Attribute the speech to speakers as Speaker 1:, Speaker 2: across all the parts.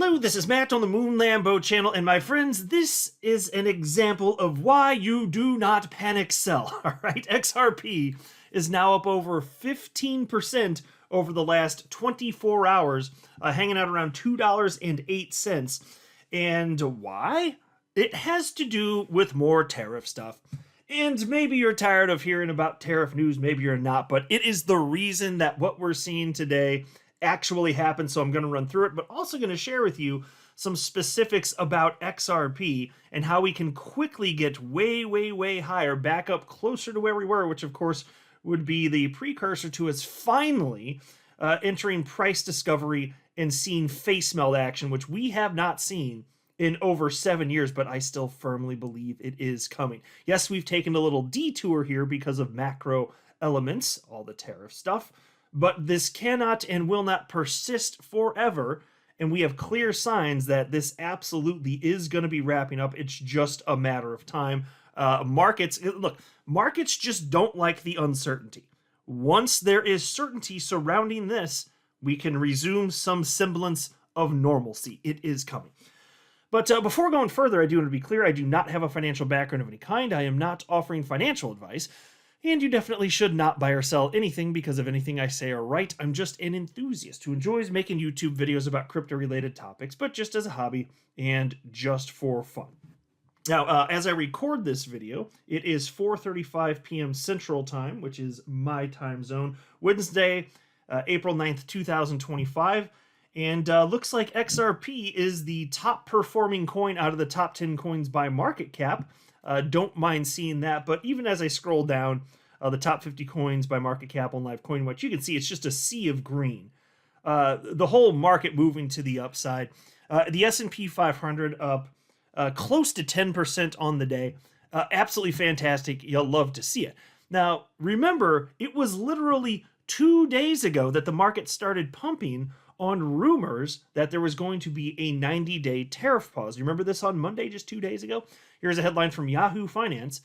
Speaker 1: Hello, this is Matt on the Moon Lambo channel, and my friends, this is an example of why you do not panic sell, all right? XRP is now up over 15% over the last 24 hours, hanging out around $2.08. And why? It has to do with more tariff stuff. And maybe you're tired of hearing about tariff news, maybe you're not, but it is the reason that what we're seeing today actually happened, so I'm going to run through it, but also going to share with you some specifics about XRP and how we can quickly get way higher, back up closer to where we were, which of course would be the precursor to us finally entering price discovery and seeing face melt action, which we have not seen in over 7 years, but I still firmly believe it is coming. Yes, we've taken a little detour here because of macro elements, all the tariff stuff, but this cannot and will not persist forever, and we have clear signs that this absolutely is going to be wrapping up. It's just a matter of time. Markets just don't like the uncertainty. Once there is certainty surrounding this, we can resume some semblance of normalcy. It is coming. But before going further, I do want to be clear, I do not have a financial background of any kind. I am not offering financial advice. And you definitely should not buy or sell anything because of anything I say or write. I'm just an enthusiast who enjoys making YouTube videos about crypto-related topics, but just as a hobby and just for fun. Now, as I record this video, it is 4:35 p.m. Central Time, which is my time zone, Wednesday, April 9th, 2025. And looks like XRP is the top performing coin out of the top 10 coins by market cap. Don't mind seeing that, but even as I scroll down the top 50 coins by market cap on Live Coin Watch, you can see it's just a sea of green. The whole market moving to the upside. The S&P 500 up close to 10% on the day. Absolutely fantastic. You'll love to see it. Now, remember, it was literally 2 days ago that the market started pumping on rumors that there was going to be a 90-day tariff pause. You remember this on Monday, just 2 days ago? Here's a headline from Yahoo Finance.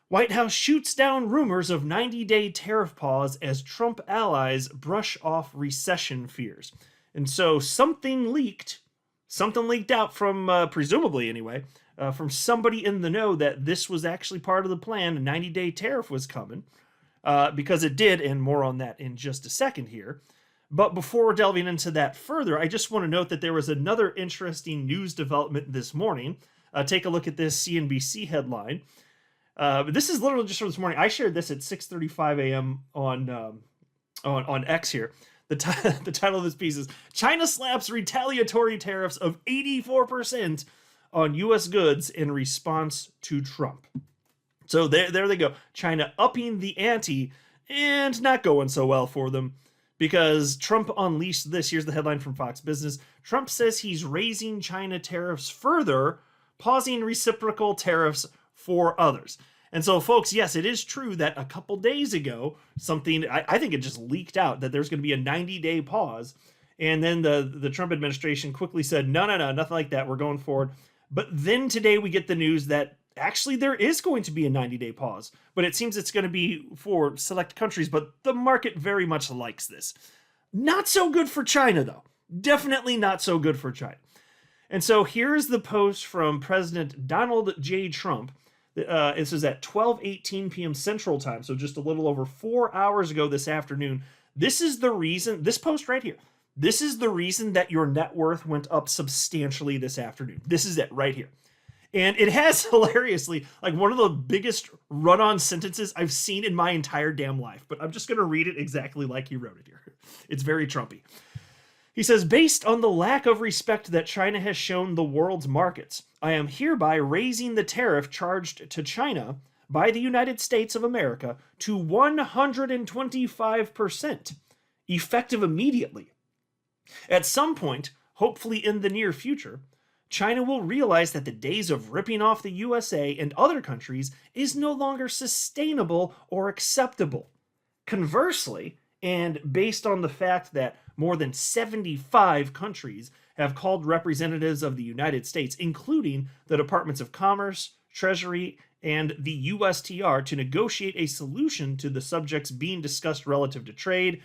Speaker 1: White House shoots down rumors of 90-day tariff pause as Trump allies brush off recession fears. And so something leaked out from, presumably anyway, from somebody in the know that this was actually part of the plan. A 90-day tariff was coming, because it did, and more on that in just a second here. But before delving into that further, I just want to note that there was another interesting news development this morning. Take a look at this CNBC headline. This is literally just from this morning. I shared this at 6:35 a.m. on X here. The title of this piece is China slaps retaliatory tariffs of 84% on U.S. goods in response to Trump. So there they go. China upping the ante and not going so well for them, because Trump unleashed this. Here's the headline from Fox Business. Trump says he's raising China tariffs further, pausing reciprocal tariffs for others. And so, folks, yes, it is true that a couple days ago, I think it just leaked out that there's going to be a 90-day pause. And then the Trump administration quickly said, no, nothing like that. We're going forward. But then today we get the news that actually there is going to be a 90-day pause, but it seems it's going to be for select countries, but the market very much likes this. Not so good for China, though. Definitely not so good for China. And so here's the post from President Donald J. Trump. This is at 12:18 p.m. Central Time, so just a little over 4 hours ago this afternoon. This is the reason, this post right here, this is the reason that your net worth went up substantially this afternoon. This is it right here. And it has, hilariously, like one of the biggest run-on sentences I've seen in my entire damn life. But I'm just going to read it exactly like he wrote it here. It's very Trumpy. He says, based on the lack of respect that China has shown the world's markets, I am hereby raising the tariff charged to China by the United States of America to 125%, effective immediately. At some point, hopefully in the near future, China will realize that the days of ripping off the USA and other countries is no longer sustainable or acceptable. Conversely, and based on the fact that more than 75 countries have called representatives of the United States, including the Departments of Commerce, Treasury, and the USTR, to negotiate a solution to the subjects being discussed relative to trade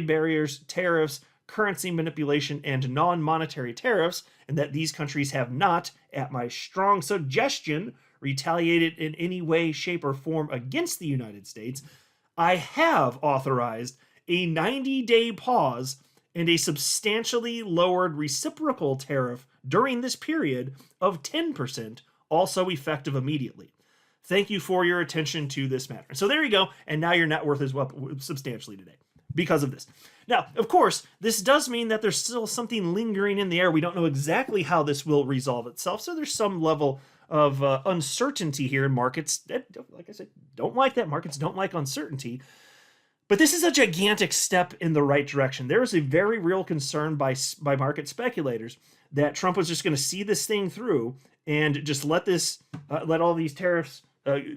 Speaker 1: barriers, tariffs, currency manipulation, and non-monetary tariffs, and that these countries have not, at my strong suggestion, retaliated in any way, shape, or form against the United States, I have authorized a 90-day pause and a substantially lowered reciprocal tariff during this period of 10%, also effective immediately. Thank you for your attention to this matter. So there you go, and now your net worth is up substantially today because of this. Now, of course, this does mean that there's still something lingering in the air. We don't know exactly how this will resolve itself, so there's some level of uncertainty here in markets that, like I said, don't like that. Markets don't like uncertainty. But this is a gigantic step in the right direction. There is a very real concern by market speculators that Trump was just going to see this thing through and just let all these tariffs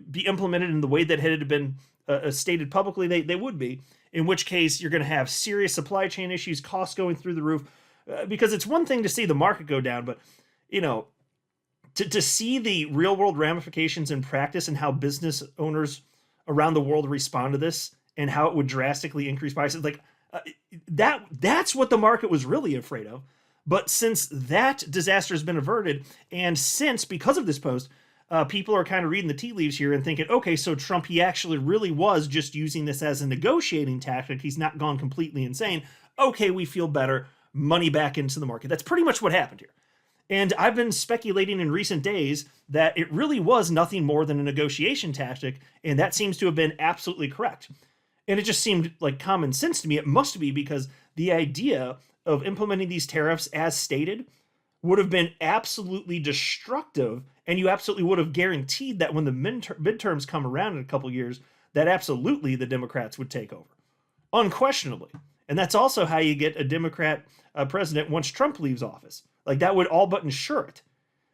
Speaker 1: be implemented in the way that had been stated publicly they would be, in which case you're going to have serious supply chain issues, costs going through the roof, because it's one thing to see the market go down, but, you know, to see the real world ramifications in practice and how business owners around the world respond to this and how it would drastically increase prices, like that's what the market was really afraid of. But since that disaster has been averted, and since, because of this post, people are kind of reading the tea leaves here and thinking, okay, so Trump, he actually really was just using this as a negotiating tactic. He's not gone completely insane. Okay, we feel better. Money back into the market. That's pretty much what happened here. And I've been speculating in recent days that it really was nothing more than a negotiation tactic, and that seems to have been absolutely correct. And it just seemed like common sense to me. It must be, because the idea of implementing these tariffs as stated would have been absolutely destructive, and you absolutely would have guaranteed that when the midterms come around in a couple years, that absolutely the Democrats would take over. Unquestionably. And that's also how you get a Democrat president once Trump leaves office. Like, that would all but ensure it.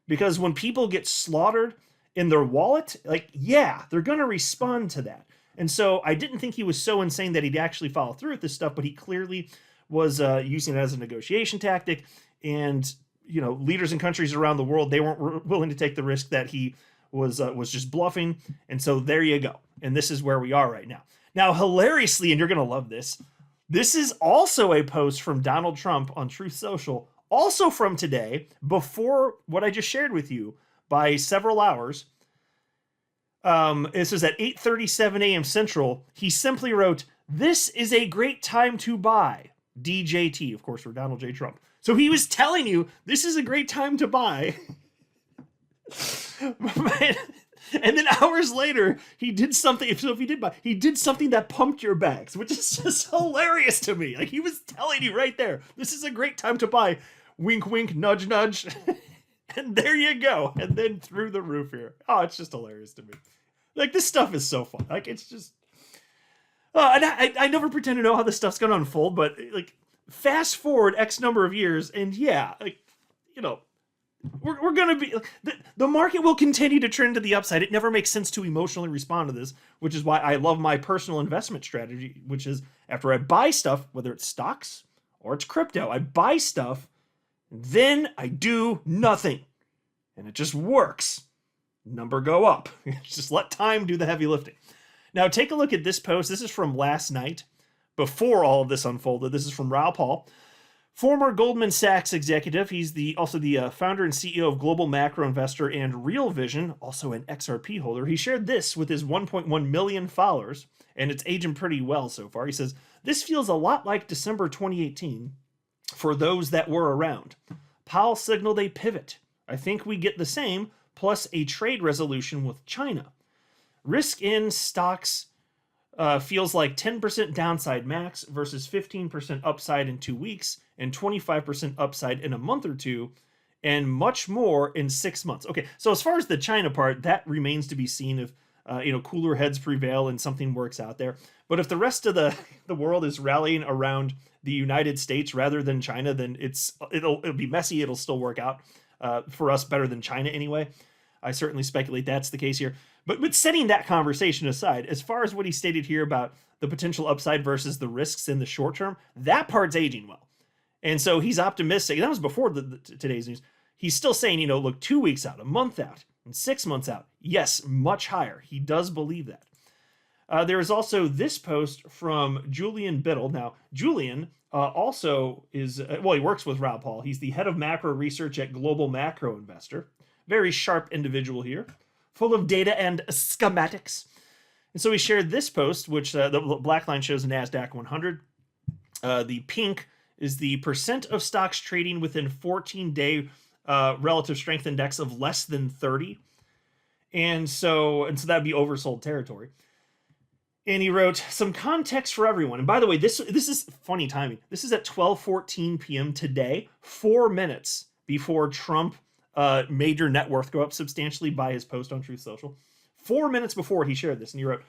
Speaker 1: Because when people get slaughtered in their wallet, like, yeah, they're going to respond to that. And so I didn't think he was so insane that he'd actually follow through with this stuff, but he clearly was using it as a negotiation tactic. And, you know, leaders in countries around the world, they weren't willing to take the risk that he was just bluffing. And so there you go. And this is where we are right now. Now, hilariously, and you're going to love this, this is also a post from Donald Trump on Truth Social, also from today, before what I just shared with you by several hours. This was at 8:37 a.m. Central. He simply wrote, "This is a great time to buy." DJT, of course, for Donald J. Trump. So he was telling you, this is a great time to buy. And then hours later, he did something. So if he did buy, he did something that pumped your bags, which is just hilarious to me. Like, he was telling you right there, this is a great time to buy. Wink, wink, nudge, nudge. And there you go. And then through the roof here. Oh, it's just hilarious to me. Like, this stuff is so fun. Like, it's just... and I never pretend to know how this stuff's going to unfold, but, like, fast forward X number of years, and yeah, like, you know, we're going to be... The market will continue to trend to the upside. It never makes sense to emotionally respond to this, which is why I love my personal investment strategy, which is after I buy stuff, whether it's stocks or it's crypto, I buy stuff, then I do nothing. And it just works. Number go up. Just let time do the heavy lifting. Now, take a look at this post. This is from last night, before all of this unfolded. This is from Raoul Paul, former Goldman Sachs executive. He's also the founder and CEO of Global Macro Investor and Real Vision, also an XRP holder. He shared this with his 1.1 million followers, and it's aging pretty well so far. He says, "This feels a lot like December 2018 for those that were around. Powell signaled a pivot. I think we get the same, plus a trade resolution with China. Risk in stocks feels like 10% downside max versus 15% upside in 2 weeks and 25% upside in a month or two, and much more in 6 months." Okay, so as far as the China part, that remains to be seen if cooler heads prevail and something works out there. But if the rest of the world is rallying around the United States rather than China, then it'll be messy. It'll still work out for us better than China anyway. I certainly speculate that's the case here. But setting that conversation aside, as far as what he stated here about the potential upside versus the risks in the short term, that part's aging well. And so he's optimistic. That was before today's news. He's still saying, look, 2 weeks out, a month out, and 6 months out. Yes, much higher. He does believe that. There is also this post from Julian Biddle. Now, Julian also is, well, he works with Rob Paul. He's the head of macro research at Global Macro Investor. Very sharp individual here, full of data and schematics. And so he shared this post, which the black line shows the NASDAQ 100. The pink is the percent of stocks trading within 14-day relative strength index of less than 30. And so that'd be oversold territory. And he wrote some context for everyone. And by the way, this is funny timing. This is at 12:14 p.m. today, 4 minutes before Trump made your net worth go up substantially by his post on Truth Social. 4 minutes before he shared this, and he wrote,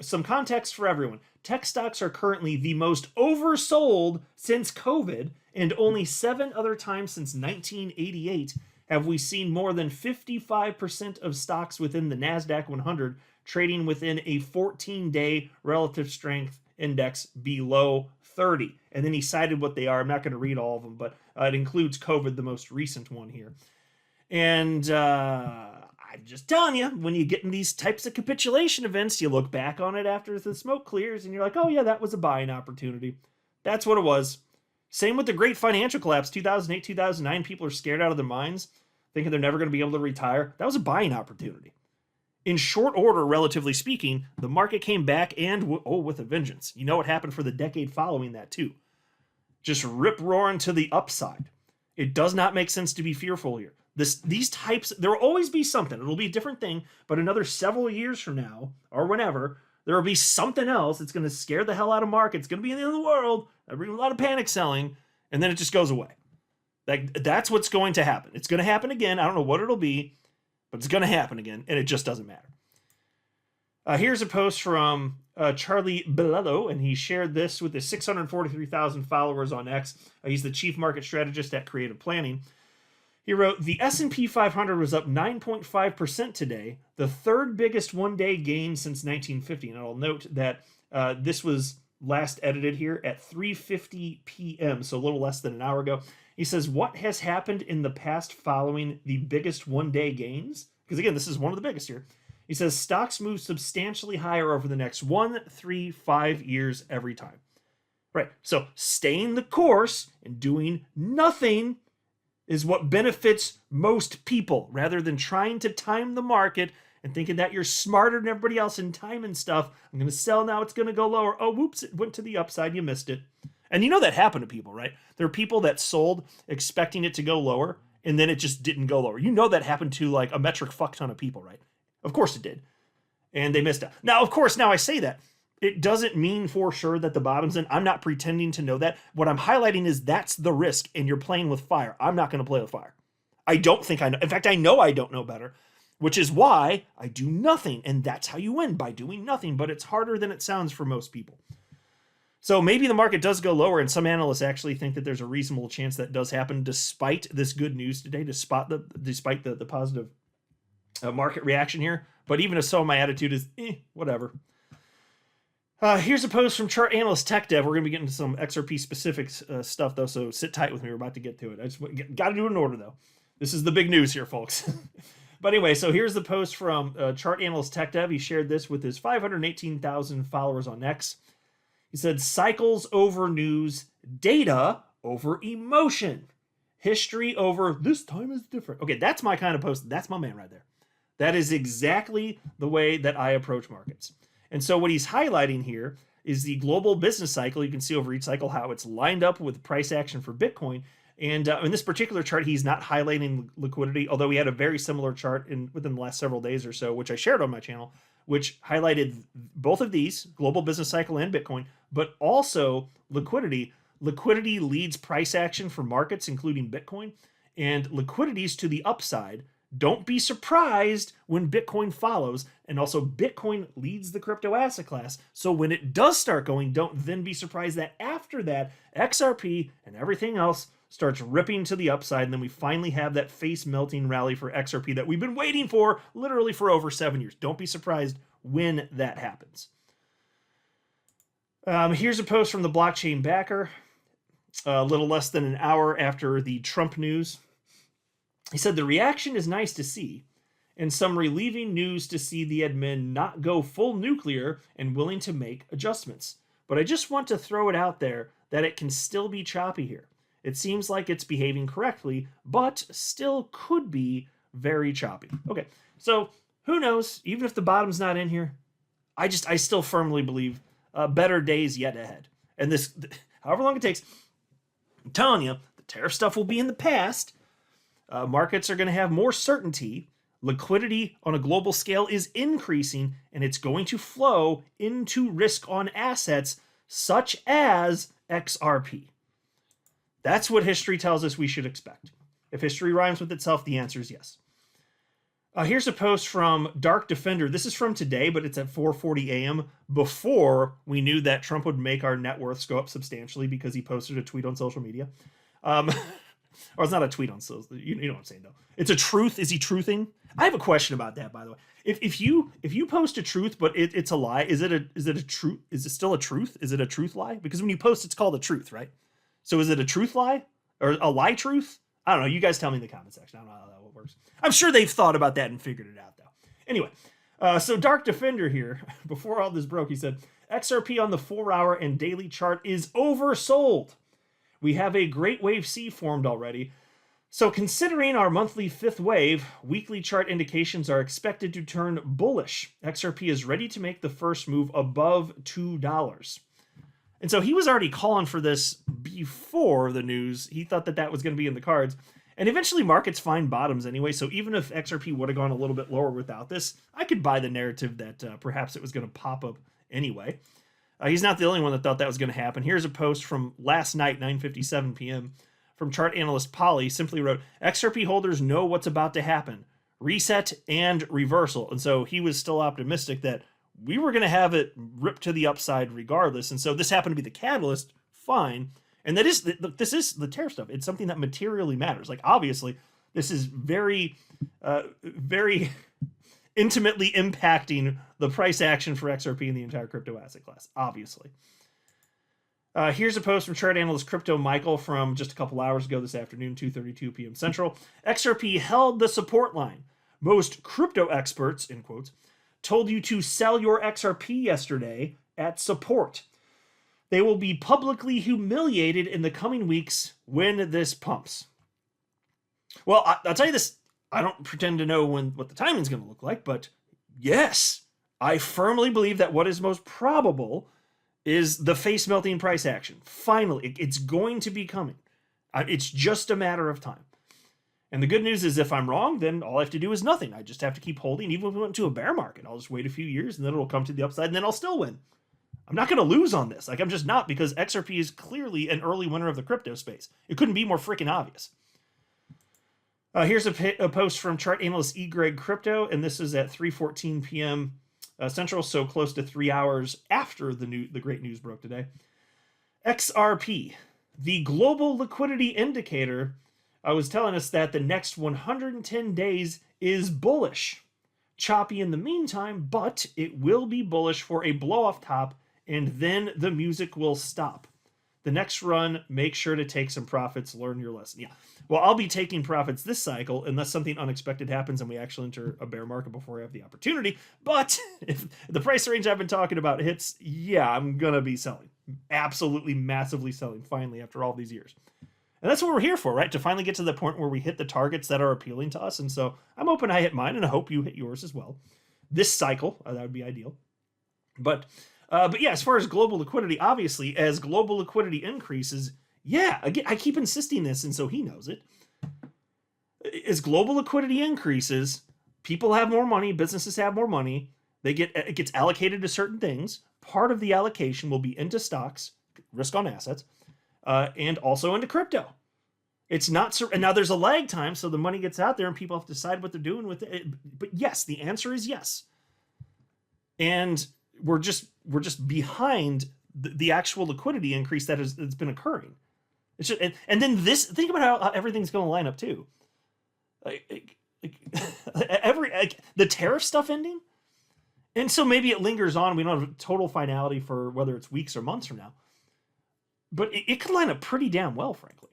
Speaker 1: some context for everyone. Tech stocks are currently the most oversold since COVID, and only 7 other times since 1988 have we seen more than 55% of stocks within the NASDAQ 100 trading within a 14-day relative strength index below 30. And then he cited what they are. I'm not going to read all of them, but it includes COVID, the most recent one here. And I'm just telling you, when you get in these types of capitulation events, you look back on it after the smoke clears and you're like, oh yeah, that was a buying opportunity. That's what it was. Same with the great financial collapse, 2008, 2009. People are scared out of their minds, thinking they're never going to be able to retire. That was a buying opportunity. In short order, relatively speaking, the market came back and, with a vengeance. You know what happened for the decade following that too. Just rip-roaring to the upside. It does not make sense to be fearful here. These types, there will always be something. It'll be a different thing, but another several years from now, or whenever, there will be something else that's going to scare the hell out of markets. It's going to be in the end of the world. There'll be a lot of panic selling, and then it just goes away. That's what's going to happen. It's going to happen again. I don't know what it'll be, but it's going to happen again, and it just doesn't matter. Here's a post from Charlie Bilello, and he shared this with his 643,000 followers on X. He's the chief market strategist at Creative Planning. He wrote, the S&P 500 was up 9.5% today, the third biggest one-day gain since 1950. And I'll note that this was last edited here at 3:50 p.m., so a little less than an hour ago. He says, what has happened in the past following the biggest one-day gains? Because again, this is one of the biggest here. He says, stocks move substantially higher over the next 1, 3, 5 years every time. Right, so staying the course and doing nothing is what benefits most people, rather than trying to time the market and thinking that you're smarter than everybody else in time and stuff. I'm going to sell now, it's going to go lower. Oh, whoops, it went to the upside, you missed it. And you know that happened to people, right? There are people that sold expecting it to go lower, and then it just didn't go lower. You know that happened to like a metric fuck ton of people, right? Of course it did. And they missed out. Now, of course, now I say that. It doesn't mean for sure that the bottom's in. I'm not pretending to know that. What I'm highlighting is that's the risk, and you're playing with fire. I'm not going to play with fire. I don't think I know. In fact, I know I don't know better, which is why I do nothing. And that's how you win, by doing nothing. But it's harder than it sounds for most people. So maybe the market does go lower, and some analysts actually think that there's a reasonable chance that does happen despite this good news today, despite the positive market reaction here. But even if so, my attitude is, whatever. Here's a post from chart analyst Tech Dev. We're going to be getting to some XRP specific stuff, though, so sit tight with me. We're about to get to it. I just got to do it in order, though. This is the big news here, folks. But anyway, so here's the post from chart analyst Tech Dev. He shared this with his 518,000 followers on X. He said, cycles over news, data over emotion, history over this time is different. Okay, that's my kind of post. That's my man right there. That is exactly the way that I approach markets. And so what he's highlighting here is the global business cycle. You can see over each cycle how it's lined up with price action for Bitcoin. And in this particular chart, he's not highlighting liquidity, although he had a very similar chart within the last several days or so, which I shared on my channel, which highlighted both of these, global business cycle and Bitcoin, but also liquidity. Liquidity leads price action for markets, including Bitcoin, and liquidity's to the upside. Don't be surprised when Bitcoin follows. And also Bitcoin leads the crypto asset class. So when it does start going, don't then be surprised that after that, XRP and everything else starts ripping to the upside. And then we finally have that face melting rally for XRP that we've been waiting for literally for over 7 years. Don't be surprised when that happens. Here's a post from the blockchain backer, a little less than an hour after the Trump news. He said, the reaction is nice to see. and some relieving news to see the admin not go full nuclear and willing to make adjustments. But I just want to throw it out there that it can still be choppy here. It seems like it's behaving correctly, but still could be very choppy. Okay, so who knows? Even if the bottom's not in here, I still firmly believe better days yet ahead. And this, however long it takes, I'm telling you, the tariff stuff will be in the past. Markets are going to have more certainty. Liquidity on a global scale is increasing, and it's going to flow into risk on assets such as XRP. That's what history tells us we should expect. If history rhymes with itself, the answer is yes. Here's a post from Dark Defender. This is from today, but it's at 4:40 a.m. before we knew that Trump would make our net worths go up substantially because he posted a tweet on social media. Or it's not a tweet on social. You know what I'm saying, though. It's a truth. Is he truthing? I have a question about that, by the way. If you post a truth, but it's a lie, is it a truth? Is it still a truth? Is it a truth lie? Because when you post, it's called a truth, right? So is it a truth lie or a lie truth? I don't know. You guys tell me in the comment section. I don't know how that works. I'm sure they've thought about that and figured it out, though. Anyway, so Dark Defender here, before all this broke, he said, XRP on the 4-hour and daily chart is oversold. We have a great wave C formed already. So considering our monthly fifth wave, weekly chart indications are expected to turn bullish. XRP is ready to make the first move above $2. And so he was already calling for this before the news. He thought that was going to be in the cards. And eventually markets find bottoms anyway. So even if XRP would have gone a little bit lower without this, I could buy the narrative that perhaps it was going to pop up anyway. He's not the only one that thought that was going to happen. Here's a post from last night, 9:57 p.m. from chart analyst Polly. Simply wrote, XRP holders know what's about to happen. Reset and reversal. And so he was still optimistic that we were going to have it ripped to the upside regardless. And so this happened to be the catalyst. Fine. And this is the tariff stuff. It's something that materially matters. Like, obviously, this is very, very intimately impacting the price action for XRP and the entire crypto asset class, obviously. Here's a post from chart analyst Crypto Michael from just a couple hours ago this afternoon, 2:32 p.m. Central. XRP held the support line. Most crypto experts, in quotes, told you to sell your XRP yesterday at support. They will be publicly humiliated in the coming weeks when this pumps. Well, I'll tell you this. I don't pretend to know what the timing is going to look like, but yes, I firmly believe that what is most probable is the face-melting price action. Finally, it's going to be coming. It's just a matter of time. And the good news is if I'm wrong, then all I have to do is nothing. I just have to keep holding. Even if we went into a bear market, I'll just wait a few years and then it'll come to the upside and then I'll still win. I'm not going to lose on this. I'm just not, because XRP is clearly an early winner of the crypto space. It couldn't be more freaking obvious. Here's a post from chart analyst Greg Crypto, and this is at 3:14 p.m. Central, so close to 3 hours after the great news broke today. XRP, the global liquidity indicator, was telling us that the next 110 days is bullish. Choppy in the meantime, but it will be bullish for a blow-off top, and then the music will stop. The next run, make sure to take some profits, learn your lesson. Yeah, well, I'll be taking profits this cycle unless something unexpected happens and we actually enter a bear market before I have the opportunity. But if the price range I've been talking about hits, yeah, I'm going to be selling. Absolutely massively selling, finally, after all these years. And that's what we're here for, right? To finally get to the point where we hit the targets that are appealing to us. And so I'm hoping I hit mine, and I hope you hit yours as well. This cycle, that would be ideal. But yeah, as far as global liquidity, obviously, as global liquidity increases, yeah, again, I keep insisting this, and so he knows it. As global liquidity increases, people have more money, businesses have more money. It gets allocated to certain things. Part of the allocation will be into stocks, risk on assets, and also into crypto. It's not, and now there's a lag time, so the money gets out there and people have to decide what they're doing with it. But yes, the answer is yes. And we're just behind the actual liquidity increase that's been occurring. It's just, and then this, think about how everything's going to line up too. The tariff stuff ending, and so maybe it lingers on. We don't have total finality for whether it's weeks or months from now, but it could line up pretty damn well, frankly.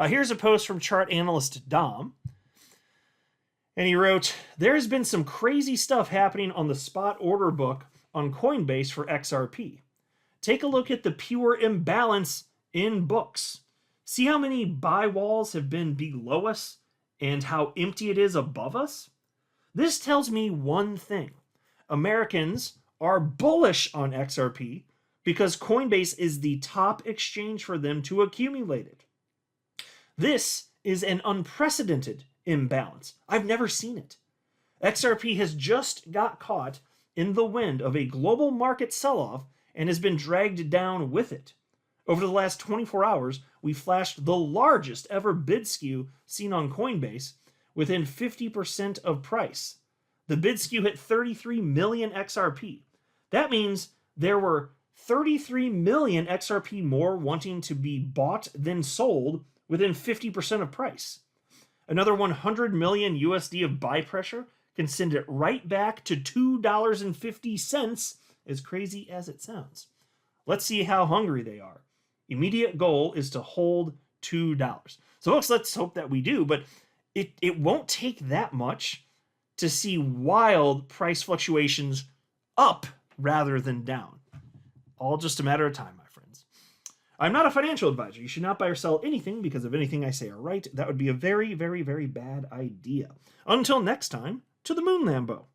Speaker 1: Here's a post from chart analyst Dom. And he wrote, there's been some crazy stuff happening on the spot order book on Coinbase for XRP. Take a look at the pure imbalance in books. See how many buy walls have been below us and how empty it is above us? This tells me one thing. Americans are bullish on XRP because Coinbase is the top exchange for them to accumulate it. This is an unprecedented imbalance. I've never seen it. XRP has just got caught in the wind of a global market sell-off and has been dragged down with it. Over the last 24 hours, we flashed the largest ever bid skew seen on Coinbase within 50% of price. The bid skew hit 33 million XRP. That means there were 33 million XRP more wanting to be bought than sold within 50% of price. Another 100 million USD of buy pressure can send it right back to $2.50, as crazy as it sounds. Let's see how hungry they are. Immediate goal is to hold $2. So folks, let's hope that we do, but it won't take that much to see wild price fluctuations up rather than down. All just a matter of time, my friends. I'm not a financial advisor. You should not buy or sell anything because of anything I say are right. That would be a very, very, very bad idea. Until next time, to the moon, Lambo.